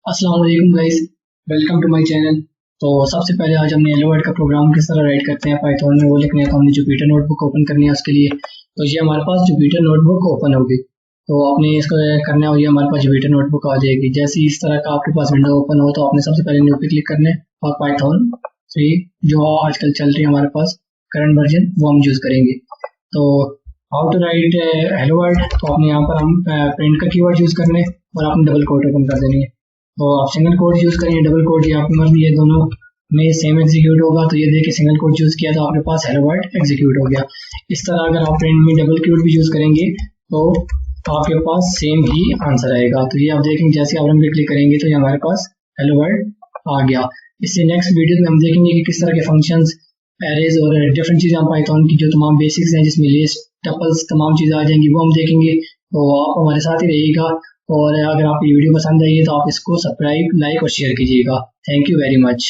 अस्सलाम वालेकुम guys, welcome to my channel. तो सबसे पहले आज हमने हेलो वर्ल्ड का प्रोग्राम किस तरह राइट करते हैं पाइथन में वो लिखने है। तो हमने जुपिटर नोटबुक ओपन करनी है उसके लिए। तो ये हमारे पास जुपिटर नोटबुक ओपन होगी। तो आपने इसको करना हो, ये हमारे पास जुपिटर नोटबुक आ जाएगी। जैसे ही इस तरह का आपके पास विंडो ओपन हो तो आपने सबसे पहले न्यू पे क्लिक करना है और पाइथन 3 जो आजकल चल रही है हमारे पास करंट वर्जन वो हम यूज़ करेंगे। तो how to write hello world, तो आपने यहाँ पर हम प्रिंट का कीवर्ड यूज़ करना है और आपने डबल कोट ओपन कर देनी है। तो आप सिंगल कोड यूज़ करेंगे, डबल कोड ये आपकी मर्जी है, दोनों में सेम एग्जीक्यूट होगा। तो ये देखिए सिंगल कोड यूज़ किया तो आपके पास हेलो वर्ल्ड एग्जीक्यूट हो गया। इस तरह अगर आप प्रिंट में डबल कोड भी यूज़ करेंगे तो आपके पास सेम ही आंसर आएगा। तो ये आप देखेंगे जैसे आप रन पे क्लिक करेंगे तो ये हमारे पास हेलो वर्ल्ड आ गया। इससे नेक्स्ट वीडियो में हम देखेंगे कि किस तरह के फंक्शंस, एरेज और डिफरेंट चीज़ें हम पाइथन की जो तमाम बेसिक्स हैं जिसमें लिस्ट, टपल्स, तमाम चीज़ें आ जाएंगी वो हम देखेंगे। तो आप हमारे साथ ही रहिएगा और अगर आपको ये वीडियो पसंद आई है तो आप इसको सब्सक्राइब, लाइक और शेयर कीजिएगा। Thank you very much.